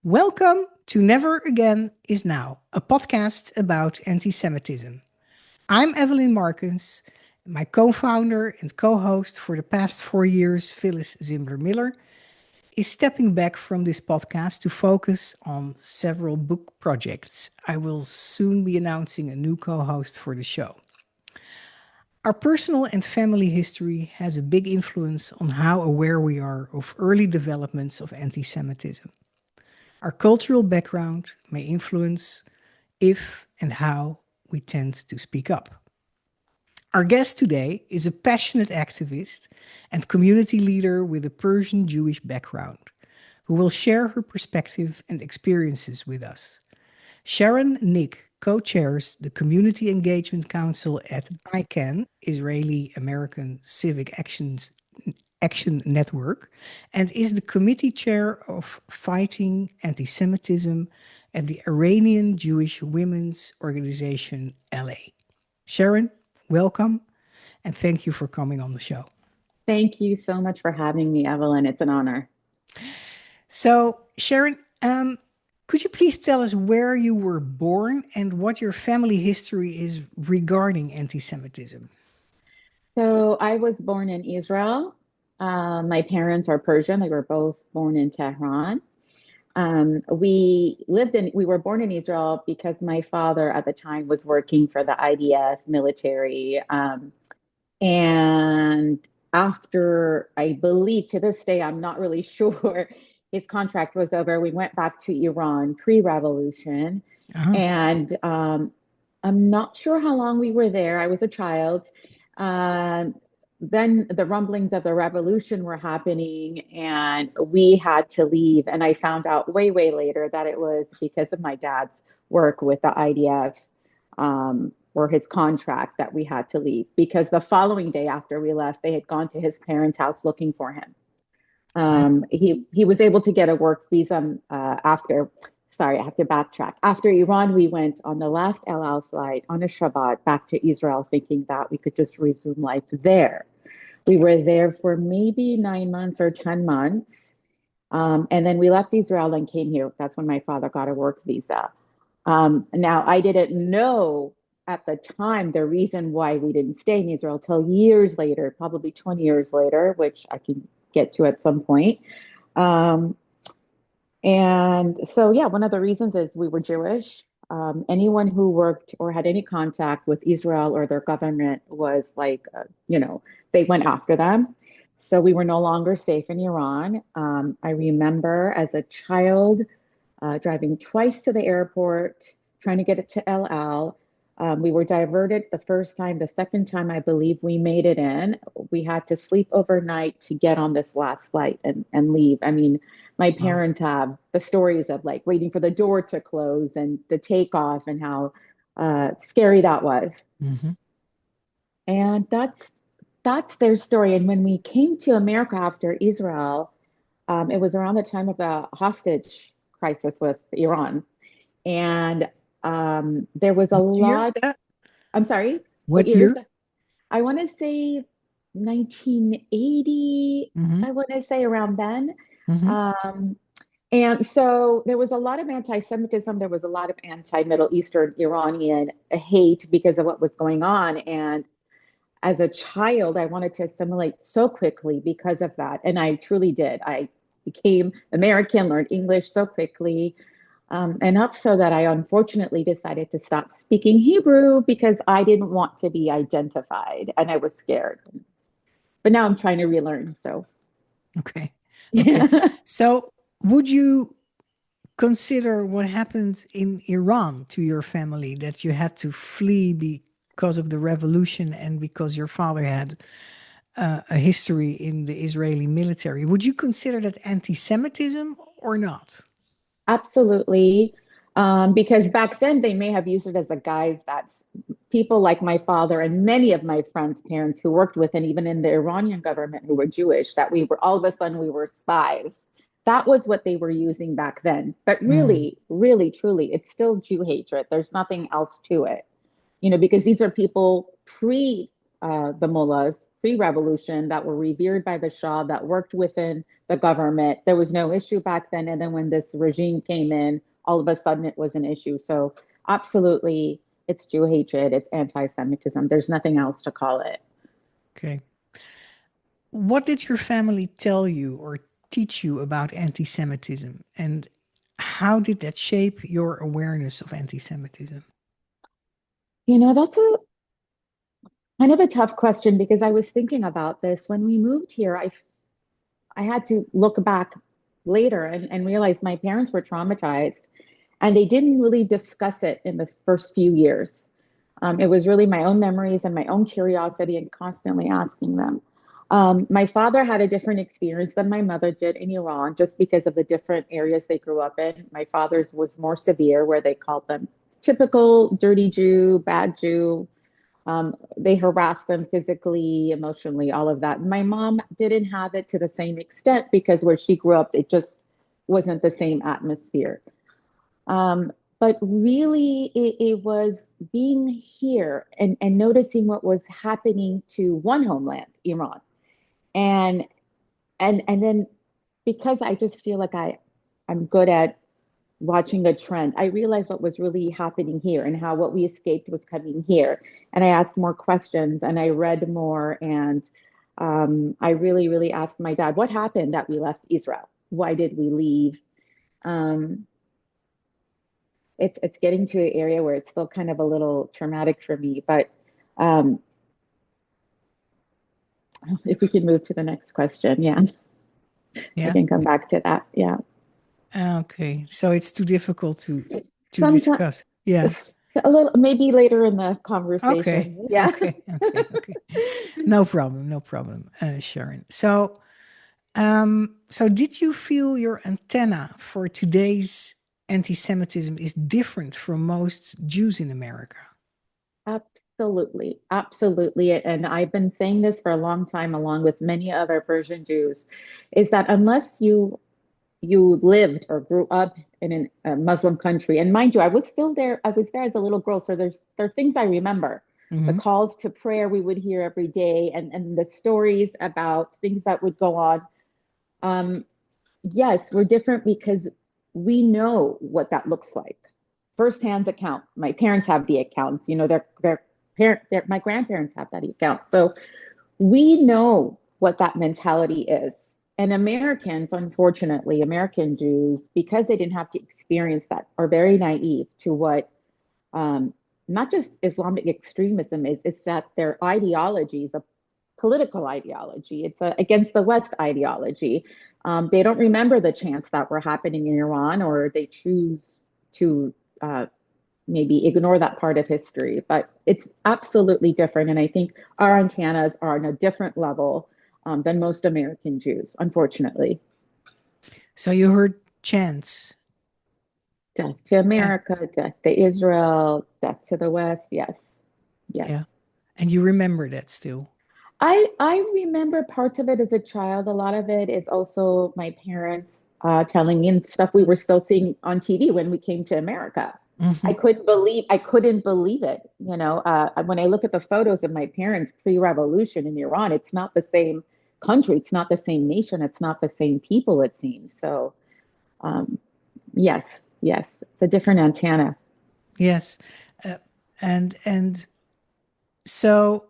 Welcome to Never Again is Now, a podcast about anti-Semitism. I'm Evelyn Markens. My co-founder and co-host for the past 4 years, Phyllis Zimbler-Miller, is stepping back from this podcast to focus on several book projects. I will soon be announcing a new co-host for the show. Our personal and family history has a big influence on how aware we are of early developments of anti-Semitism. Our cultural background may influence if and how we tend to speak up. Our guest today is a passionate activist and community leader with a Persian Jewish background, who will share her perspective and experiences with us. Sharon Nik co-chairs the Community Engagement Council at ICANN, Israeli-American Civic Action Network, and is the committee chair of Fighting Antisemitism at the Iranian-Jewish Women's Organization, LA. Sharon, welcome, and thank you for coming on the show. Thank you so much for having me, Evelyn. It's an honor. So, Sharon, could you please tell us where you were born and what your family history is regarding anti-Semitism? So I was born in Israel. My parents are Persian. They were both born in Tehran. We were born in Israel because my father at the time was working for the IDF military. And after, I believe to this day, I'm not really sure, his contract was over, we went back to Iran pre-revolution. And I'm not sure how long we were there. I was a child. Then the rumblings of the revolution were happening and we had to leave. And I found out way, way later that it was because of my dad's work with the IDF or his contract that we had to leave. Because the following day after we left, they had gone to his parents' house looking for him. He was able to get a work visa after. Sorry, I have to backtrack. After Iran, we went on the last El Al flight on a Shabbat back to Israel, thinking that we could just resume life there. We were there for maybe 9 months or 10 months. And then we left Israel and came here. That's when my father got a work visa. Now, I didn't know at the time the reason why we didn't stay in Israel till years later, probably 20 years later, which I can get to at some point. And so, yeah, one of the reasons is we were Jewish. Anyone who worked or had any contact with Israel or their government was like, they went after them. So we were no longer safe in Iran. I remember as a child driving twice to the airport, trying to get it to El Al. We were diverted the first time. The second time, I believe we made it in. We had to sleep overnight to get on this last flight and leave. I mean, my parents have the stories of like waiting for the door to close and the takeoff and how scary that was. Mm-hmm. And that's their story. And when we came to America after Israel, it was around the time of the hostage crisis with Iran. And there was a lot. I'm sorry. What year? I want to say 1980. Mm-hmm. I want to say around then. Mm-hmm. And so there was a lot of anti-Semitism. There was a lot of anti-Middle Eastern Iranian hate because of what was going on. And as a child, I wanted to assimilate so quickly because of that. And I truly did. I became American, learned English so quickly. Enough so that I unfortunately decided to stop speaking Hebrew because I didn't want to be identified and I was scared. But now I'm trying to relearn. So, okay. Yeah. So, would you consider what happened in Iran to your family, that you had to flee because of the revolution and because your father had a history in the Israeli military? Would you consider that anti-Semitism or not? Absolutely. Because back then they may have used it as a guise that people like my father and many of my friends' parents who worked with, and even in the Iranian government who were Jewish, that we were all of a sudden we were spies. That was what they were using back then. But really, really, truly, it's still Jew hatred. There's nothing else to it, because these are people pre the mullahs, pre-revolution, that were revered by the Shah, that worked within the government. There was no issue back then. And then when this regime came in, all of a sudden it was an issue. So absolutely, it's Jew hatred, it's anti-Semitism. There's nothing else to call it. Okay. What did your family tell you or teach you about anti-Semitism? And how did that shape your awareness of anti-Semitism? That's a kind of a tough question because I was thinking about this when we moved here. I had to look back later and realize my parents were traumatized and they didn't really discuss it in the first few years. It was really my own memories and my own curiosity and constantly asking them. My father had a different experience than my mother did in Iran just because of the different areas they grew up in. My father's was more severe, where they called them typical dirty Jew, bad Jew. They harassed them physically, emotionally, all of that. My mom didn't have it to the same extent because where she grew up, it just wasn't the same atmosphere. But really, it was being here and noticing what was happening to one homeland, Iran. And and then because I just feel like I'm good at watching a trend, I realized what was really happening here and how what we escaped was coming here. And I asked more questions and I read more. And I really, really asked my dad, what happened that we left Israel? Why did we leave? Um, it's getting to an area where it's still kind of a little traumatic for me. But um, if we could move to the next question, yeah, I Yeah. can come back to that. Yeah. Okay. So it's too difficult to Sometimes discuss. Yeah. a little, maybe later in the Okay. conversation. Yeah. Okay. No problem. No problem, Sharon. So did you feel your antenna for today's anti-Semitism is different from most Jews in America? Absolutely. Absolutely. And I've been saying this for a long time, along with many other Persian Jews, is that unless you lived or grew up in a Muslim country, and mind you, I was still there. I was there as a little girl, so there are things I remember. The Hmm. calls to prayer we would hear every day, and the stories about things that would go on. Um, yes, we're different because we know what that looks like. Firsthand account. My parents have the accounts. My grandparents have that account. So we know what that mentality is. And Americans, unfortunately, American Jews, because they didn't have to experience that, are very naive to what um, not just Islamic extremism is, it's that their ideology is a political ideology. It's a against the West ideology. They don't remember the chants that were happening in Iran, or they choose to maybe ignore that part of history. But it's absolutely different. And I think our antennas are on a different level than most American Jews, unfortunately. So you heard chants. Death to Uh, America, death to Israel, death to the West. Yes, yeah. yes. And you remember that still. I remember parts of it as a child. A lot of it is also my parents telling me and stuff we were still seeing on TV when we came to America. Hmm. I couldn't believe it. When I look at the photos of my parents pre-revolution in Iran, it's not the same country, it's not the same nation, it's not the same people, it seems. So, um, yes, it's a different antenna. Yes. Uh, and so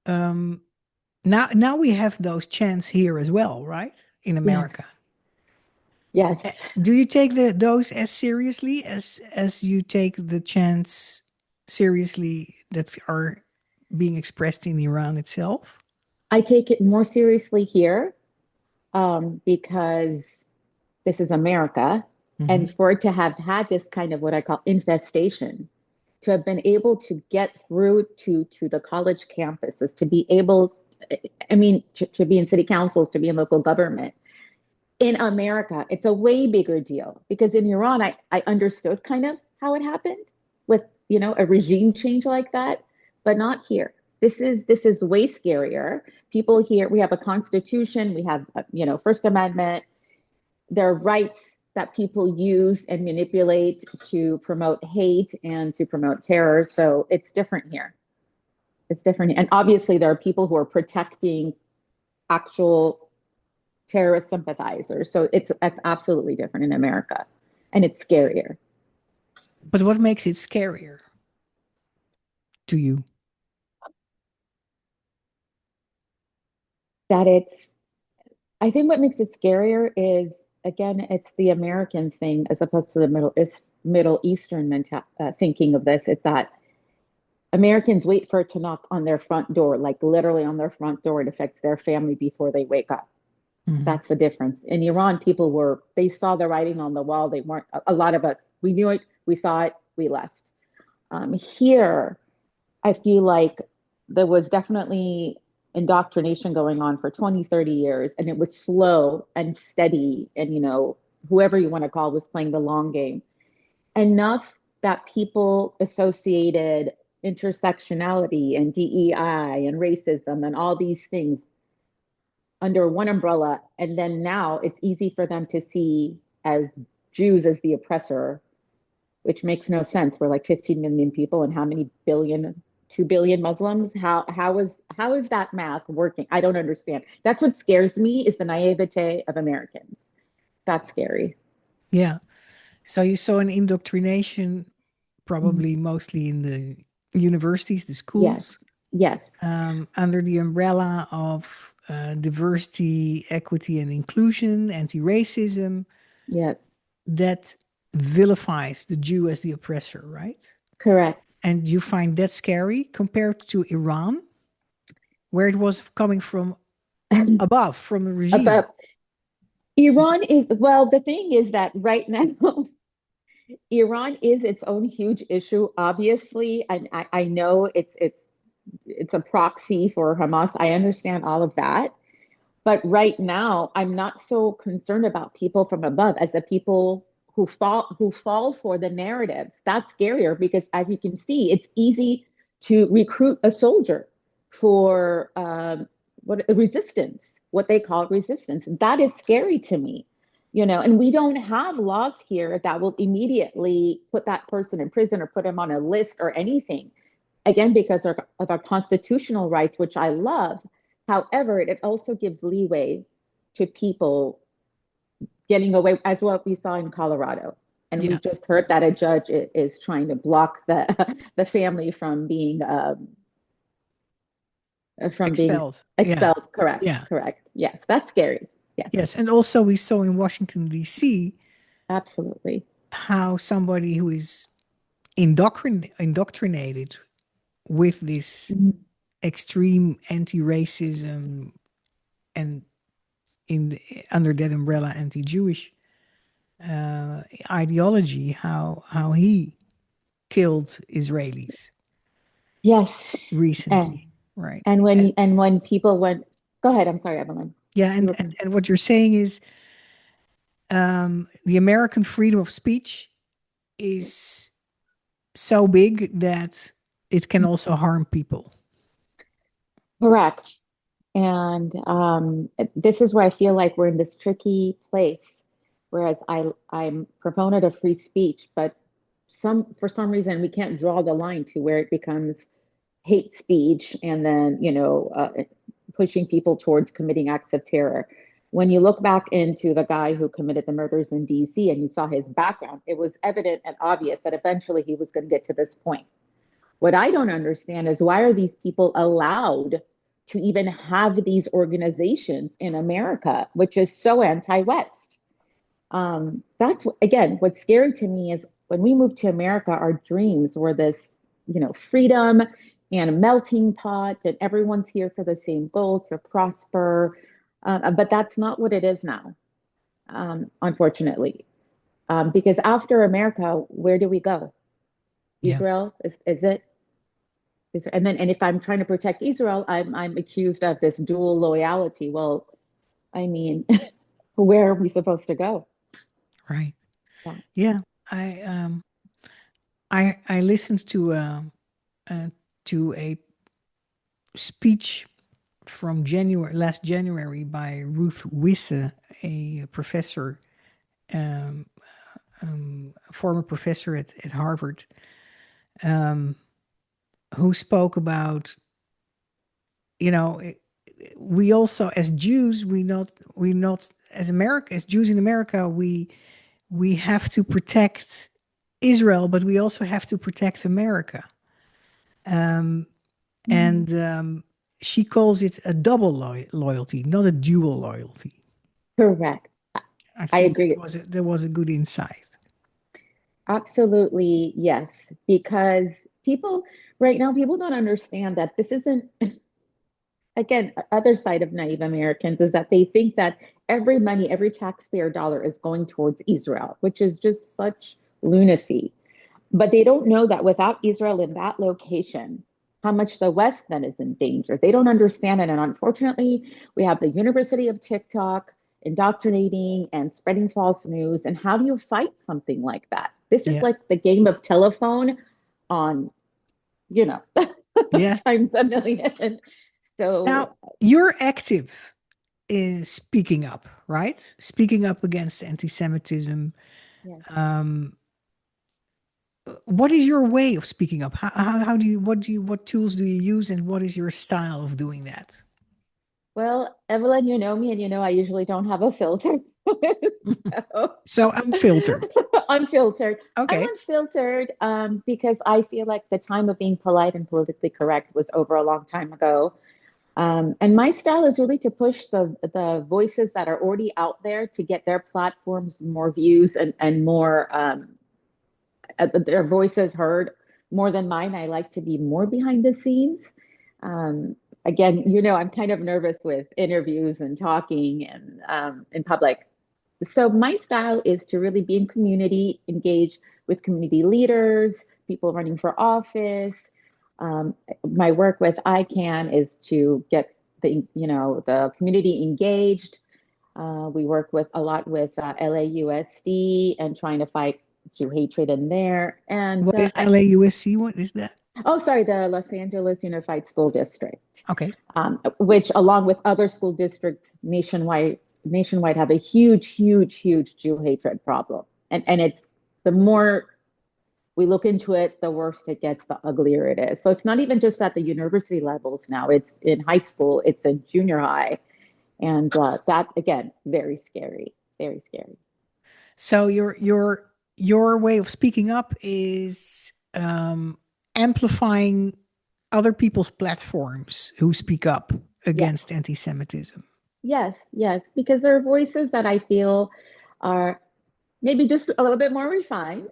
um, now we have those chants here as well, right? In America. Yes, yes. Do you take those as seriously as you take the chants seriously that are being expressed in Iran itself? I take it more seriously here because this is America. Hmm. And for it to have had this kind of what I call infestation, to have been able to get through to the college campuses, to be able, I mean, to be in city councils, to be in local government. In America, it's a way bigger deal because in Iran, I understood kind of how it happened with, a regime change like that, but not here. This is way scarier. People here, we have a constitution, we have, First Amendment. There are rights that people use and manipulate to promote hate and to promote terror. So it's different here. It's different. And obviously, there are people who are protecting actual terrorist sympathizers. So that's absolutely different in America, and it's scarier. But what makes it scarier to you? That it's I think what makes it scarier is, again, it's the American thing as opposed to the Middle Eastern thinking of this. It's that Americans wait for it to knock on their front door, like literally on their front door. It affects their family before they wake up. Mhm. That's the difference. In Iran, they saw the writing on the wall. They weren't, a lot of us, we knew it, we saw it, we left. Here, I feel like there was definitely indoctrination going on for 20, 30 years, and it was slow and steady. And, whoever you want to call was playing the long game enough that people associated intersectionality and DEI and racism and all these things under one umbrella. And then now it's easy for them to see as Jews as the oppressor, which makes no sense. We're like 15 million people, and how many billion? 2 billion Muslims. How is that math working? I don't understand. That's what scares me, is the naivete of Americans. That's scary. Yeah. So you saw an indoctrination, Mhm. probably mostly in the universities, the Yes. schools, Yes. under the umbrella of diversity, equity, and inclusion, anti-racism, Yes. that vilifies the Jew as the oppressor, right? Correct. And you find that scary compared to Iran, where it was coming from above, from the regime. But Iran is, well, the thing is that right now Iran is its own huge issue, obviously, and I know it's a proxy for Hamas. I understand all of that. But right now, I'm not so concerned about people from above as the people who fall for the narratives. That's scarier because, as you can see, it's easy to recruit a soldier for what resistance, what they call resistance. That is scary to me. And we don't have laws here that will immediately put that person in prison or put him on a list or anything. Again, because of our constitutional rights, which I love. However, it also gives leeway to people getting away, as what we saw in Colorado. And we Yeah, just heard that a judge is trying to block the family from being expelled. Yeah, expelled. Correct, yeah, correct. Yes, that's scary. Yes, yes. And also, we saw in Washington, D.C., absolutely. how somebody who is indoctrinated with this Mhm. extreme anti-racism and in under that umbrella anti-Jewish ideology, how he killed Israelis Yes, and recently, right? and when people went, go ahead. I'm sorry, Evelyn. Yeah, You and, were and and what you're saying is the American freedom of speech is so big that it can also harm people. correct. And this is where I feel like we're in this tricky place. Whereas I'm proponent of free speech, but for some reason we can't draw the line to where it becomes hate speech and then pushing people towards committing acts of terror. When you look back into the guy who committed the murders in DC and you saw his background, it was evident and obvious that eventually he was going to get to this point. What I don't understand is, why are these people allowed to even have these organizations in America, which is so anti-West? That's, again, what's scary to me is when we moved to America, our dreams were this, freedom and a melting pot, and everyone's here for the same goal, to prosper. But that's not what it is now, unfortunately. Because after America, where do we go? Yeah, Israel? Is it? And if I'm trying to protect Israel, I'm accused of this dual loyalty. Well, I mean, where are we supposed to go? right. Yeah. Yeah, I listened uh, to a speech from January last January by Ruth Wisse, a professor, um, a former professor at Harvard, who spoke about, you know, we also, as Jews, we not as America, as Jews in America, we have to protect Israel, but we also have to protect America. Mhm. And she calls it a double loyalty, not a dual loyalty. Correct. I I think agree. that was a good insight. Absolutely, yes. Because people right now, people don't understand that this isn't, again, other side of naive Americans is that they think that every money, every taxpayer dollar is going towards Israel, which is just such lunacy. But they don't know that without Israel in that location, how much the West then is in danger. They don't understand it. And unfortunately, we have the University of TikTok indoctrinating and spreading false news. And how do you fight something like that? This is Yeah. like the game of telephone on, you know, Yes. times a million. So, Now, you're active in speaking up, right? Speaking up against anti-Semitism. yes. Um, what is your way of speaking up? How what tools do you use, and what is your style of doing that? Well, Evelyn, you know me, and you know I usually don't have a filter. So, So unfiltered. unfiltered. I'm Okay. unfiltered because I feel like the time of being polite and politically correct was over a long time ago. And my style is really to push the voices that are already out there to get their platforms more views and more their voices heard more than mine. I like to be more behind the scenes. Um, Again, you know, I'm kind of nervous with interviews and talking and in public. So my style is to really be in community, engage with community leaders, people running for office. My work with ICANN is to get the community engaged. We work with a lot with LAUSD and trying to fight Jew hatred in there. And What is LAUSC? What is that? oh, sorry, the Los Angeles Unified School District, Okay. which, along with other school districts nationwide, have a huge Jew hatred problem. And it's the more we look into it, the worse it gets, the uglier it is. So it's not even just at the university levels now. It's in high school, it's in junior high, and that again, very scary, very scary. So your way of speaking up is amplifying other people's platforms who speak up Yes, against anti-Semitism. yes, because there are voices that I feel are maybe just a little bit more refined.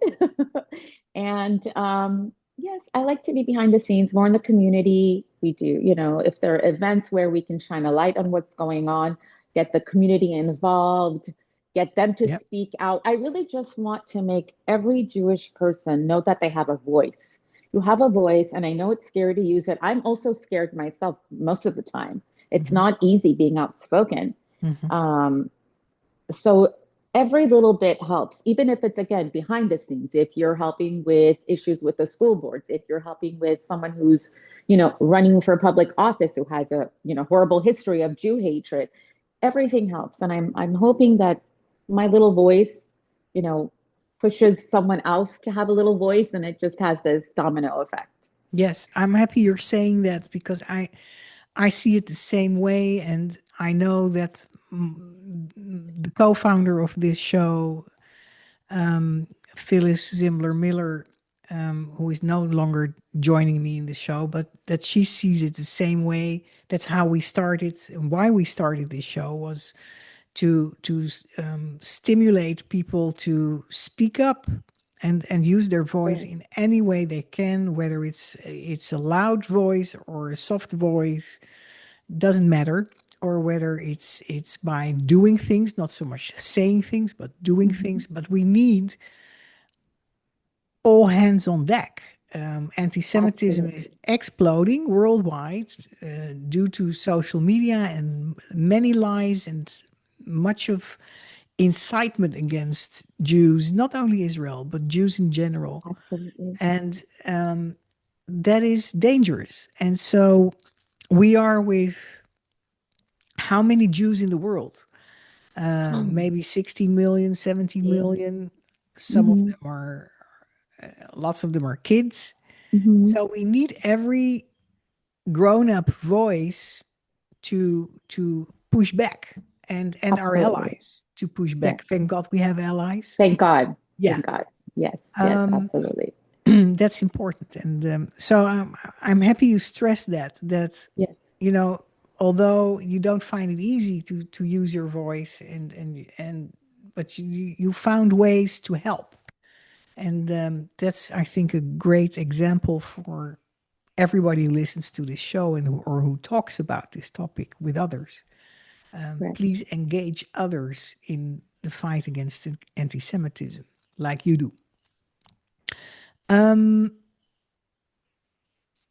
And yes, I like to be behind the scenes, more in the community. We do, if there are events where we can shine a light on what's going on, get the community involved, get them to Yep. speak out. I really just want to make every Jewish person know that they have a voice. You have a voice, and I know it's scary to use it. I'm also scared myself most of the time. It's Hmm. not easy being outspoken. Hmm. Um, so every little bit helps, even if it's again behind the scenes. If you're helping with issues with the school boards, if you're helping with someone who's, running for public office who has a, horrible history of Jew hatred, everything helps. And I'm hoping that my little voice, you know, pushes someone else to have a little voice, and it just has this domino effect. Yes, I'm happy you're saying that because I see it the same way, and I know that the co-founder of this show, Phyllis Zimler Miller, who is no longer joining me in the show, but that she sees it the same way. That's how we started, and why we started this show was to stimulate people to speak up and use their voice Right. in any way they can, whether it's a loud voice or a soft voice, doesn't matter, or whether it's by doing things, not so much saying things, but doing Mhm. things. But we need all hands on deck. Anti-Semitism is Absolutely. exploding worldwide due to social media and many lies and much of incitement against Jews, not only Israel, but Jews in general. Absolutely. And that is dangerous. And so we are with how many Jews in the world? Maybe 60 million, 70 Yeah. million. Some of Hmm. them are, lots of them are kids. Hmm. So we need every grown up voice to push back, and our Absolutely. allies to push Yes. back. Thank God we have allies. Thank God. Yeah. Thank God. Yes. Yes. Um, Absolutely. that's important, and so I'm happy you stressed that Yes. you know, although you don't find it easy to use your voice, and but you found ways to help, and that's, I think, a great example for everybody who listens to this show and who talks about this topic with others. Right. Please engage others in the fight against anti-Semitism, like you do. Um,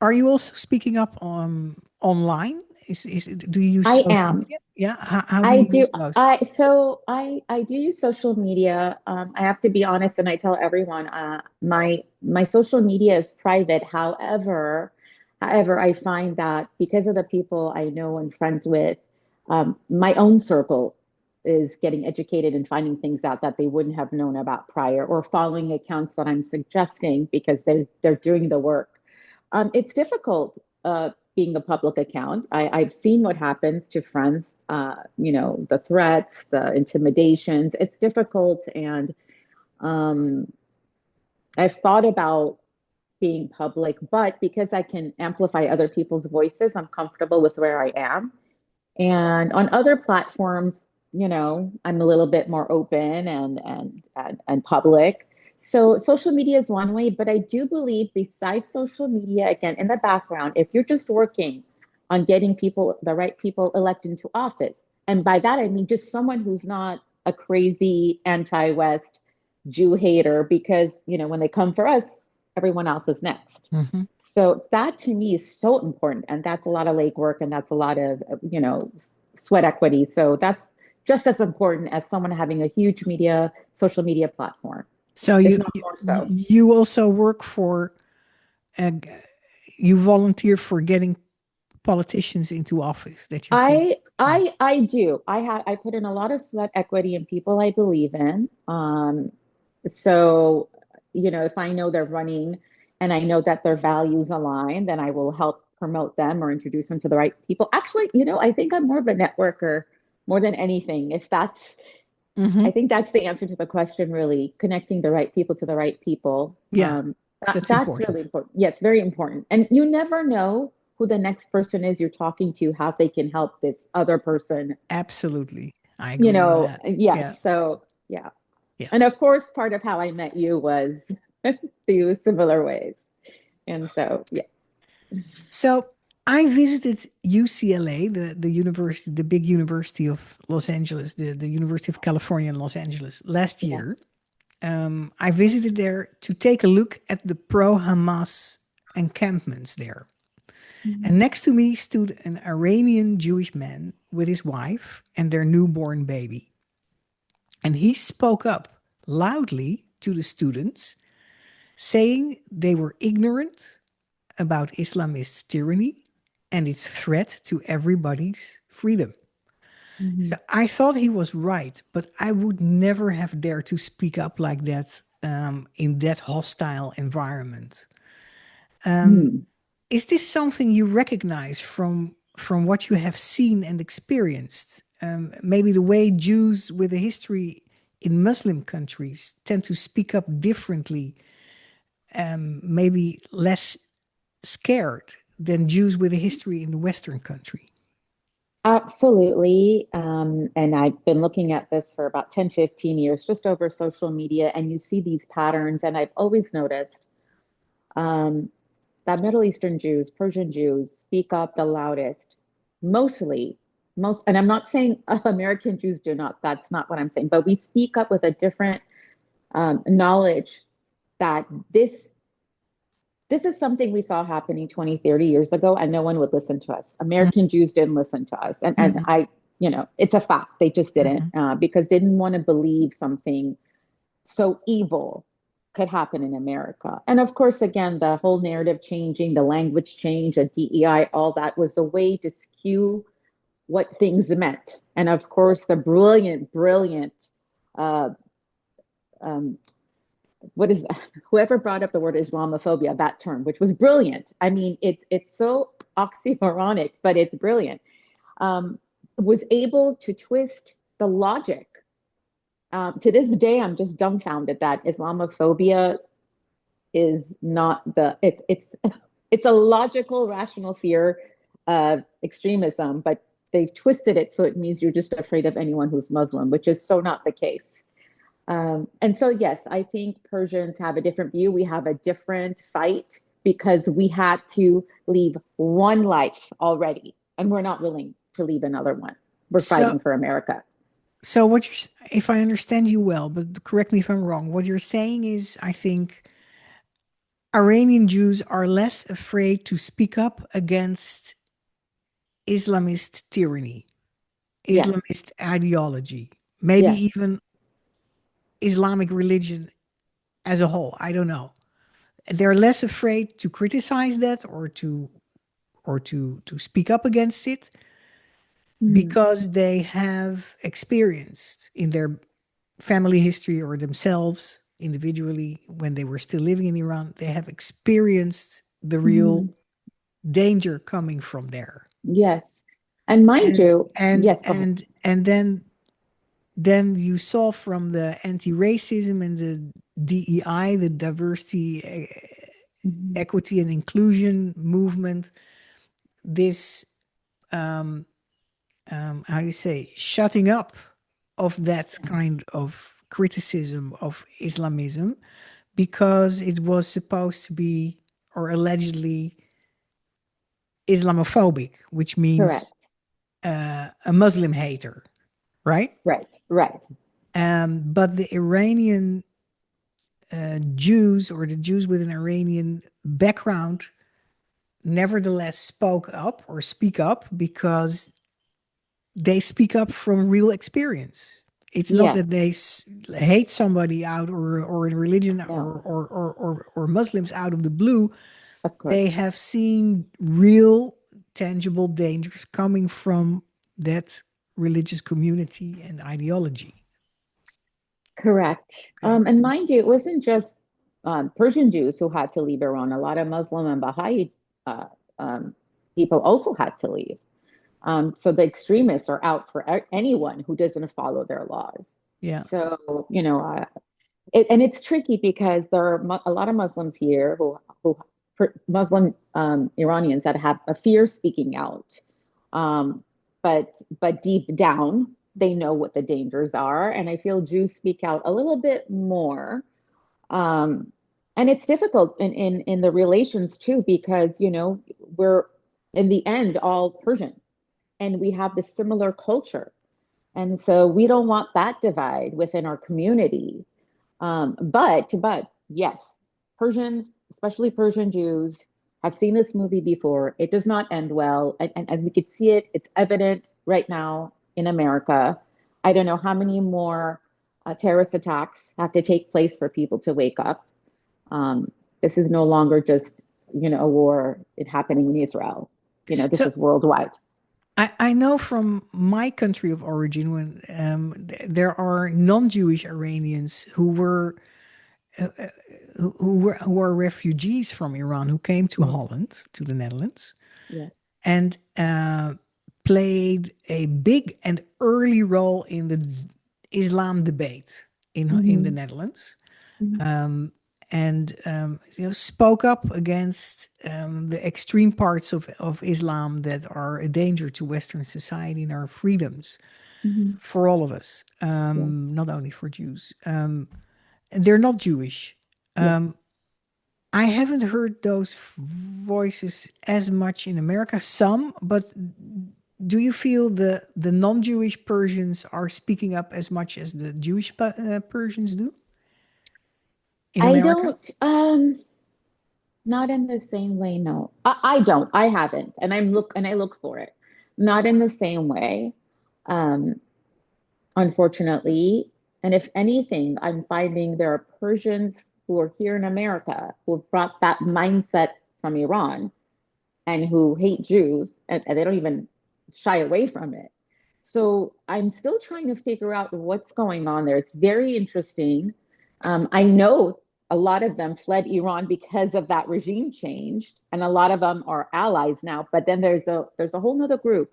are you also speaking up on online? Do you use I social am. media? Yeah. How do I you do. use those? I do use social media. I have to be honest, and I tell everyone, my social media is private. However, I find that because of the people I know and friends with, my own circle is getting educated and finding things out that they wouldn't have known about prior, or following accounts that I'm suggesting because they're doing the work. It's difficult being a public account. I've seen what happens to friends, the threats, the intimidations. It's difficult. And um, I've thought about being public, but because I can amplify other people's voices, I'm comfortable with where I am. And on other platforms, I'm a little bit more open and public. So social media is one way, but I do believe besides social media, again, in the background, if you're just working on getting the right people elected into office, and by that I mean just someone who's not a crazy anti-West Jew hater, because when they come for us, everyone else is next. Hmm. So that to me is so important. And that's a lot of legwork, and that's a lot of, sweat equity. So that's just as important as someone having a huge social media platform, So if you not you more so. you also work for, uh, you volunteer for getting politicians into office that you think. Yeah. I do. I put in a lot of sweat equity in people I believe in. So, if I know they're running and I know that their values align, then I will help promote them or introduce them to the right people. Actually, I think I'm more of a networker more than anything. I Hmm. think that's the answer to the question, really, connecting the right people to the right people. Yeah, that's That's really important. important. Yeah, it's very important. And you never know who the next person is you're talking to, how they can help this other person, Absolutely. I agree with that. Yeah. yes. So, yeah. Yeah. And of course, part of how I met you was through similar ways. And so, yeah. So I visited UCLA, the university, the big university of Los Angeles, the University of California in Los Angeles last year. Yes. I visited there to take a look at the pro-Hamas encampments there. And Mhm. next to me stood an Iranian-Jewish man with his wife and their newborn baby. And he spoke up loudly to the students, saying they were ignorant about Islamist tyranny and its threat to everybody's freedom. So Mhm. I thought he was right, but I would never have dared to speak up like that, in that hostile environment. Hmm. Is this something you recognize from what you have seen and experienced? Maybe the way Jews with a history in Muslim countries tend to speak up differently, maybe less scared than Jews with a history in the Western country. Absolutely. And I've been looking at this for about 10, 15 years, just over social media, and you see these patterns. And I've always noticed um, that Middle Eastern Jews, Persian Jews speak up the loudest, mostly, and I'm not saying American Jews do not, that's not what I'm saying, but we speak up with a different knowledge that this is something we saw happening 20, 30 years ago, and no one would listen to us. American Jews didn't listen to us. And Mhm, it's a fact. They just didn't, mhm. because they didn't want to believe something so evil could happen in America. And of course, again, the whole narrative changing, the language change, the DEI, all that was a way to skew what things meant. And of course, the brilliant, uh, um, what is whoever brought up the word Islamophobia, that term, which was brilliant. I mean, it's so oxymoronic, but it's brilliant. was able to twist the logic. To this day, I'm just dumbfounded that Islamophobia is not it's a logical, rational fear of extremism, but they've twisted it so it means you're just afraid of anyone who's Muslim, which is so not the case. And so, yes, I think Persians have a different view. We have a different fight because we had to leave one life already, and we're not willing to leave another one. We're So, fighting for America. so what you're, if I understand you well, but correct me if I'm wrong, what you're saying is, I think Iranian Jews are less afraid to speak up against Islamist tyranny, Yes, Islamist ideology, maybe yes, even Islamic religion as a whole. I don't know. They're less afraid to criticize that or to speak up against it mhm, because they have experienced in their family history or themselves individually when they were still living in Iran, they have experienced the real mhm, danger coming from there. yes. And mind And you, and yes, go ahead. and then you saw from the anti-racism and the DEI, the diversity, Mhm. equity and inclusion movement, this how do you say, shutting up of that Yeah, kind of criticism of Islamism because it was supposed to be or allegedly Islamophobic, which means correct. a Muslim hater, right? Right, right. But the Iranian Jews or the Jews with an Iranian background nevertheless spoke up or speak up because they speak up from real experience. It's not Yes, that they hate somebody out or in religion no, or Muslims out of the blue. of They course. have seen real, tangible dangers coming from that religious community and ideology. Correct. Okay. And mind you, it wasn't just Persian Jews who had to leave Iran. A lot of Muslim and Baha'i uh, um, people also had to leave. So the extremists are out for anyone who doesn't follow their laws. Yeah. So, and it's tricky because there are a lot of Muslims here who Muslim Iranians that have a fear speaking out, um, but deep down they know what the dangers are, and I feel Jews speak out a little bit more, um, and it's difficult in the relations too because we're in the end all Persian, and we have this similar culture, and so we don't want that divide within our community. But yes, Persians, especially Persian Jews, have seen this movie before. It does not end well, and we could see it. It's evident right now in America. I don't know how many more terrorist attacks have to take place for people to wake up. Um, this is no longer just a war it happening in Israel. This So is worldwide. I know from my country of origin when there are non-Jewish Iranians who are refugees from Iran who came to Holland, Yes, to the Netherlands, yes, and played a big and early role in the Islam debate in the hmm Netherlands, hmm and spoke up against the extreme parts of Islam that are a danger to Western society and our freedoms hmm for all of us, yes, not only for Jews. And they're not Jewish. yes. I haven't heard those voices as much in America, some, but do you feel the non-Jewish Persians are speaking up as much as the Jewish Persians do in I America? don't. Not in the same way, no. I don't. I haven't. And I look for it. Not in the same way. Um, Unfortunately. And if anything, I'm finding there are Persians who are here in America who have brought that mindset from Iran and who hate Jews and they don't even shy away from it. So I'm still trying to figure out what's going on there. It's very interesting. I know a lot of them fled Iran because of that regime change, and a lot of them are allies now. But then there's a whole other group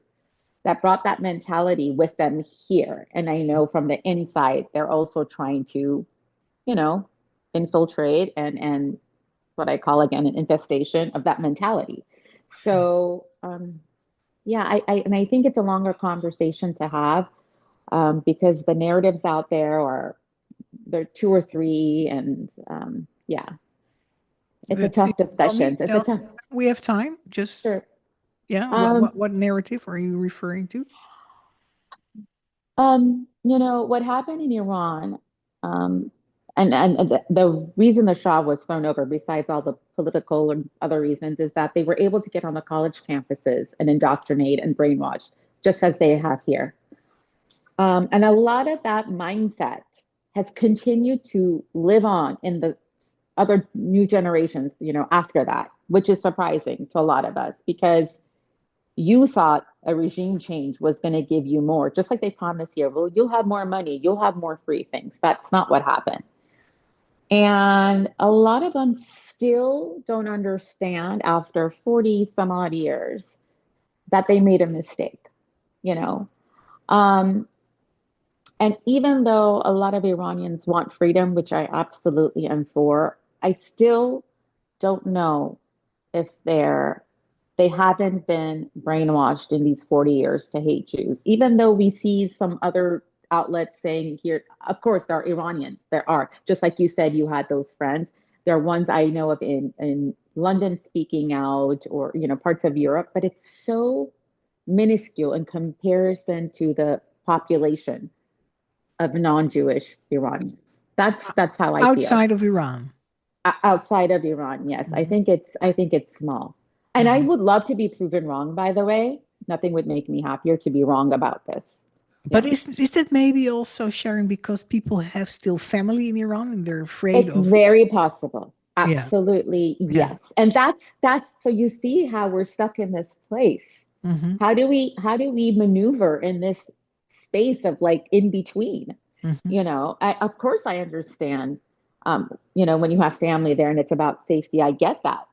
that brought that mentality with them here. And I know from the inside, they're also trying to, you know, infiltrate and what I call again an infestation of that mentality. So yeah, and I think it's a longer conversation to have because the narratives out there are they're two or three, and yeah, it's a But tough tell me, discussion. It's a tough. we have time. Just Sure. yeah. Um, What narrative are you referring to? what happened in Iran, um, and the reason the Shah was thrown over, besides all the political and other reasons, is that they were able to get on the college campuses and indoctrinate and brainwash, just as they have here. And a lot of that mindset has continued to live on in the other new generations, after that, which is surprising to a lot of us because you thought a regime change was going to give you more, just like they promise here. Well, you'll have more money, you'll have more free things. That's not what happened. And a lot of them still don't understand after 40 some odd years that they made a mistake, you know. Um, and even though a lot of Iranians want freedom, which I absolutely am for, I still don't know if they haven't been brainwashed in these 40 years to hate Jews, even though we see some other outlets saying here, of course, there are Iranians. There are, just like you said, you had those friends. There are ones I know of in London speaking out or, parts of Europe, but it's so minuscule in comparison to the population of non-Jewish Iranians. That's how I feel. Outside of Iran. Outside of Iran, yes. Mhm. I think it's small. And I Mhm. would love to be proven wrong, by the way. Nothing would make me happier to be wrong about this. But Yeah. is that maybe also, Sharon, because people have still family in Iran and they're afraid It's of? very possible. Yeah, Absolutely, yeah. yes. And that's so you see how we're stuck in this place. Hmm. How do we maneuver in this space of like in between? Hmm. Of course I understand when you have family there and it's about safety, I get that.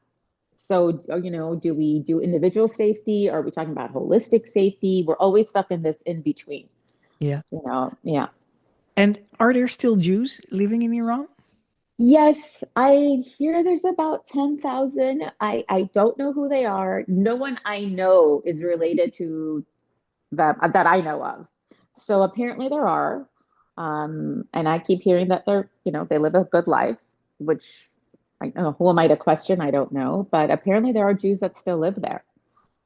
So, do we do individual safety? Or are we talking about holistic safety? We're always stuck in this in between, Yeah. yeah. And are there still Jews living in Iran? Yes, I hear there's about 10,000. I don't know who they are. No one I know is related to them that I know of. So apparently there are. And I keep hearing that they live a good life, which I know who am I to question? I don't know. But apparently there are Jews that still live there.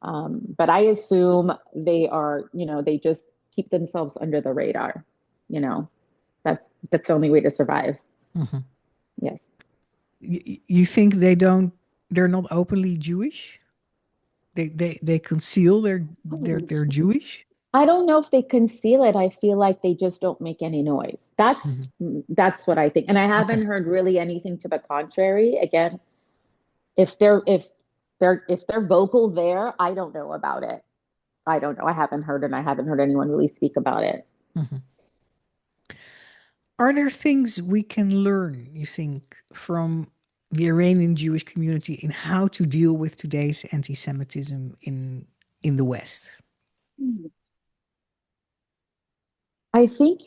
But I assume they are, they just keep themselves under the radar. You know, that's the only way to survive. Hmm. Yes. You think they're not openly Jewish? They conceal they're Jewish? I don't know if they conceal it. I feel like they just don't make any noise. That's Hmm. that's what I think. And I Okay. haven't heard really anything to the contrary. Again, if they're vocal there, I don't know about it. I don't know. I haven't heard and I haven't heard anyone really speak about it. Hmm. Are there things we can learn, you think, from the Iranian Jewish community in how to deal with today's anti-Semitism in the West? I think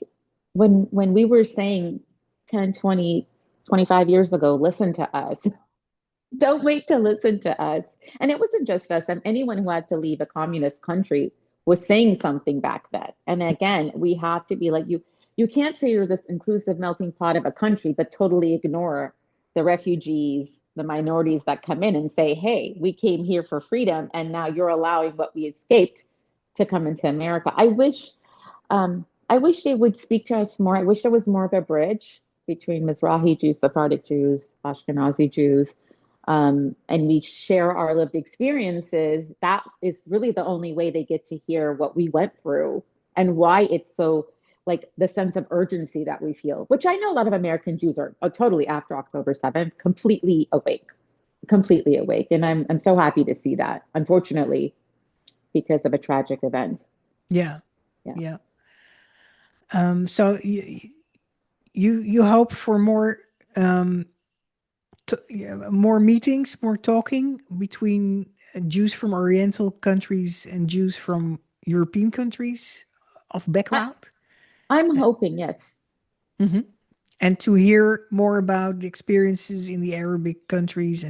when we were saying 10, 20, 25 years ago, listen to us. Don't wait to listen to us. And it wasn't just us. And anyone who had to leave a communist country was saying something back then. And again, we have to be like you. You can't say you're this inclusive melting pot of a country, but totally ignore the refugees, the minorities that come in and say, "Hey, we came here for freedom, and now you're allowing what we escaped to come into America." I wish they would speak to us more. I wish there was more of a bridge between Mizrahi Jews, Sephardic Jews, Ashkenazi Jews, and we share our lived experiences. That is really the only way they get to hear what we went through and why it's so like the sense of urgency that we feel, which I know a lot of American Jews are totally after October 7th, completely awake. And I'm so happy to see that, unfortunately, because of a tragic event. Yeah, Yeah. yeah. So you hope for more yeah, more meetings, more talking between Jews from Oriental countries and Jews from European countries of I, background? I'm hoping, yes. Mhm. And to hear more about the experiences in the Arabic countries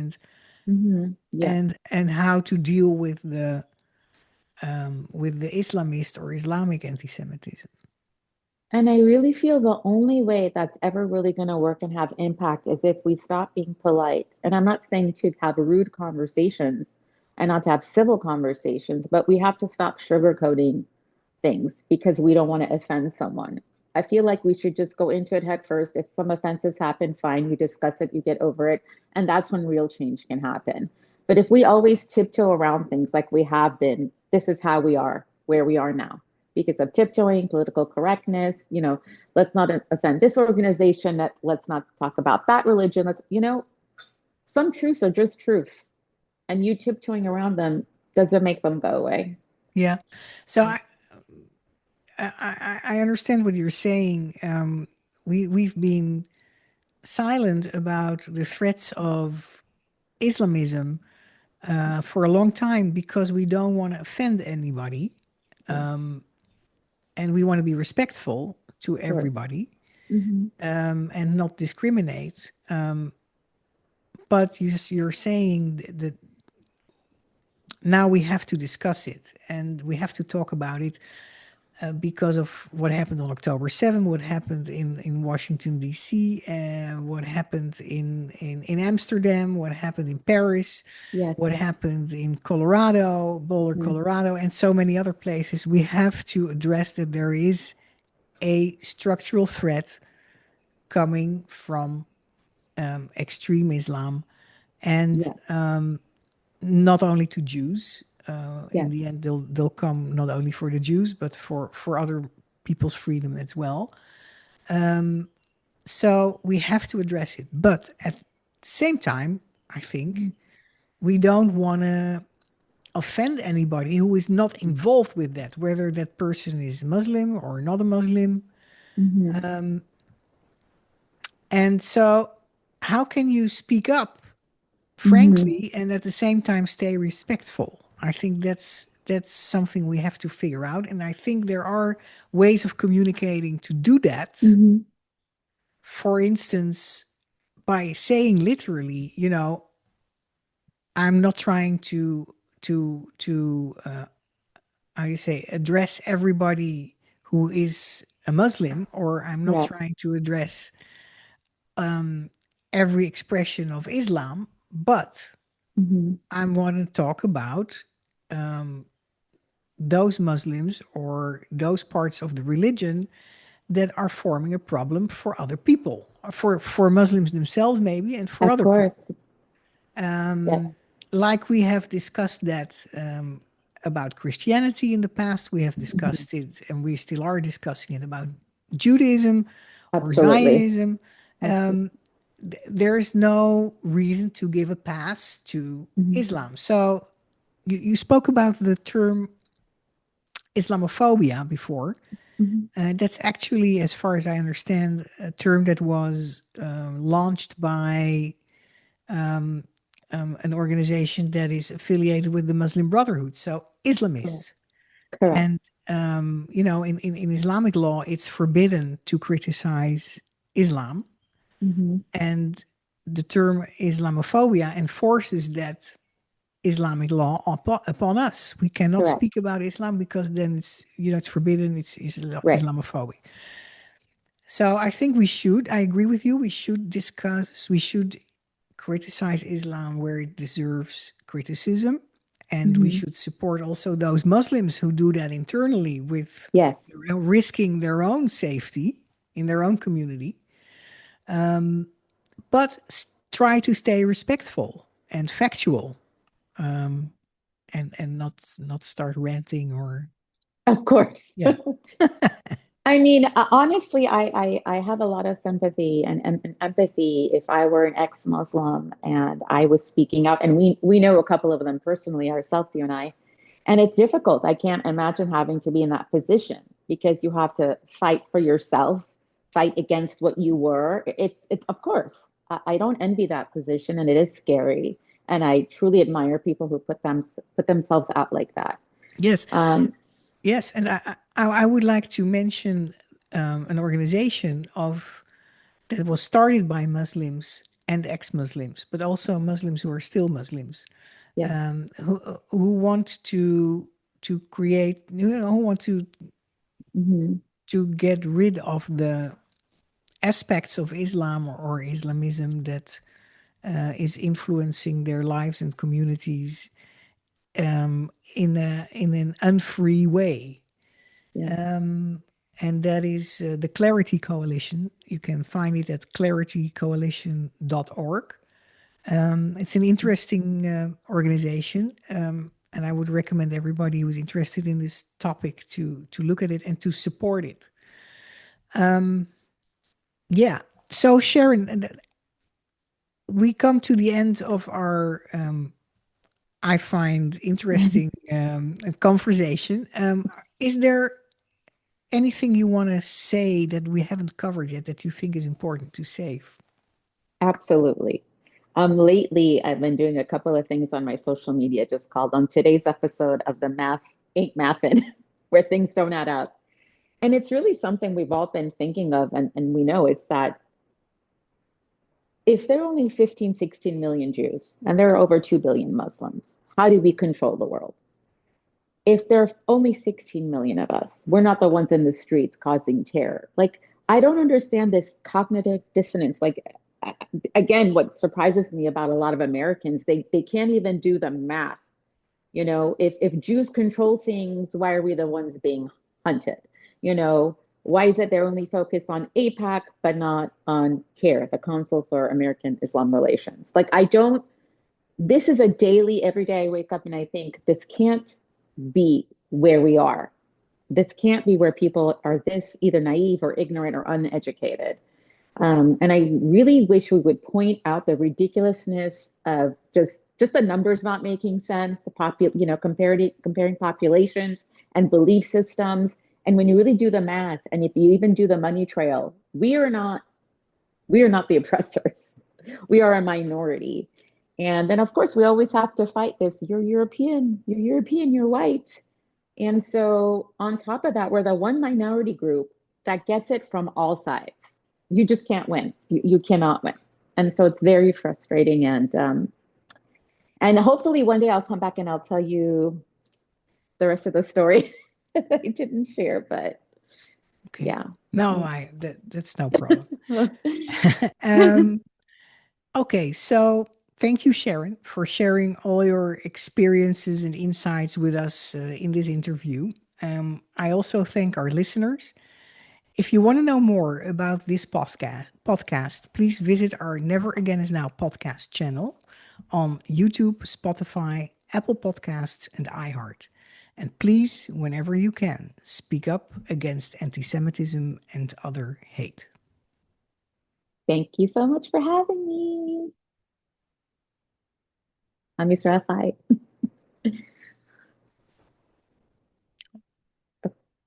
Yeah. and how to deal with the Islamist or Islamic anti-Semitism. And I really feel the only way that's ever really going to work and have impact is if we stop being polite. And I'm not saying to have rude conversations and not to have civil conversations, but we have to stop sugarcoating things because we don't want to offend someone. I feel like we should just go into it head first. If some offenses happen, fine, you discuss it, you get over it, and that's when real change can happen. But if we always tiptoe around things like we have been, this is how we are, where we are now. Because of tiptoeing, political correctness, let's not offend this organization, that let's not talk about that religion. Some truths are just truths. And you tiptoeing around them doesn't make them go away. Yeah. So I understand what you're saying. We've been silent about the threats of Islamism for a long time because we don't want to offend anybody, Yeah, and we want to be respectful to of course. everybody, Hmm. and not discriminate. But you're saying that now we have to discuss it and we have to talk about it because of what happened on October 7th, what happened in Washington, D.C., what happened in Amsterdam, what happened in Paris, what Yes. happened in Colorado, Boulder, Yeah. Colorado, and so many other places. We have to address that there is a structural threat coming from extreme Islam, and Yes. not only to Jews. In Yes. the end, they'll come not only for the Jews but for other people's freedom as well. So we have to address it, but at the same time, I think we don't want to offend anybody who is not involved with that, whether that person is Muslim or not a Muslim. Mm-hmm. And so, how can you speak up Mm-hmm. frankly and at the same time stay respectful? I think that's something we have to figure out, and I think there are ways of communicating to do that. Mm-hmm. For instance, by saying literally, I'm not trying to how do you say, address everybody who is a Muslim, or I'm not Yeah. trying to address every expression of Islam, but Mm-hmm. I want to talk about those Muslims or those parts of the religion that are forming a problem for other people, for Muslims themselves maybe, and for Of other people. course. Yes. Like we have discussed that about Christianity in the past, we have Mm-hmm. discussed it, and we still are discussing it about Judaism or Absolutely. Zionism. Absolutely. There is no reason to give a pass to Mm-hmm. Islam. So you spoke about the term Islamophobia before. Mm-hmm. That's actually, as far as I understand, a term that was launched by an organization that is affiliated with the Muslim Brotherhood, so Correct. Islamists. Correct. And, in Islamic law, it's forbidden to criticize Islam. Mm-hmm. And the term Islamophobia enforces that Islamic law upon us. We cannot Correct. speak about Islam because then it's forbidden. It's Right. Islamophobic. So I think I agree with you. We should criticize Islam where it deserves criticism. And we Mm-hmm. should support also those Muslims who do that internally with Yes. risking their own safety in their own community, but try to stay respectful and factual, and not start ranting or, Of course. yeah. I mean, honestly, I have a lot of sympathy and empathy if I were an ex-Muslim and I was speaking out, and we know a couple of them personally ourselves, you and I, and it's difficult. I can't imagine having to be in that position because you have to fight for yourself, fight against what you were. It's of course, I don't envy that position, and it is scary. And I truly admire people who put themselves out like that. Yes. Um, Yes, and I would like to mention an organization of that was started by Muslims and ex-Muslims, but also Muslims who are still Muslims, Yeah. who want to create, who want Hmm. to get rid of the aspects of Islam or Islamism that is influencing their lives and communities in an unfree way. Yeah. And that is the Clarity Coalition. You can find it at claritycoalition.org. It's an interesting organization, and I would recommend everybody who is interested in this topic to look at it and to support it. Yeah. So Sharon, we come to the end of our I find interesting conversation. Is there anything you want to say that we haven't covered yet that you think is important to save? Absolutely. Lately, I've been doing a couple of things on my social media just called on today's episode of the Math Ain't Mathin', where things don't add up. And it's really something we've all been thinking of, and we know it's that if there are only 15, 16 million Jews and there are over 2 billion Muslims, how do we control the world? If there are only 16 million of us, we're not the ones in the streets causing terror. Like, I don't understand this cognitive dissonance. Like, again, what surprises me about a lot of Americans, they can't even do the math. If Jews control things, why are we the ones being hunted? Why is it they're only focused on APAC but not on CARE, the Council for American Islam Relations? Like, I don't. This is a daily, every day I wake up and I think this can't be where we are. This can't be where people are this either naive or ignorant or uneducated. And I really wish we would point out the ridiculousness of just the numbers not making sense, comparing populations and belief systems. And when you really do the math, and if you even do the money trail, we are not the oppressors. We are a minority. And then, of course, we always have to fight this. You're European, you're white. And so, on top of that, we're the one minority group that gets it from all sides. You just can't win. You cannot win. And so, it's very frustrating. And hopefully, one day I'll come back and I'll tell you the rest of the story that I didn't share. But Okay. yeah. No, that's no problem. um, okay, so thank you, Sharon, for sharing all your experiences and insights with us in this interview. I also thank our listeners. If you want to know more about this podcast, please visit our Never Again Is Now podcast channel on YouTube, Spotify, Apple Podcasts, and iHeart. And please, whenever you can, speak up against anti Semitism and other hate. Thank you so much for having me. I'm Israel.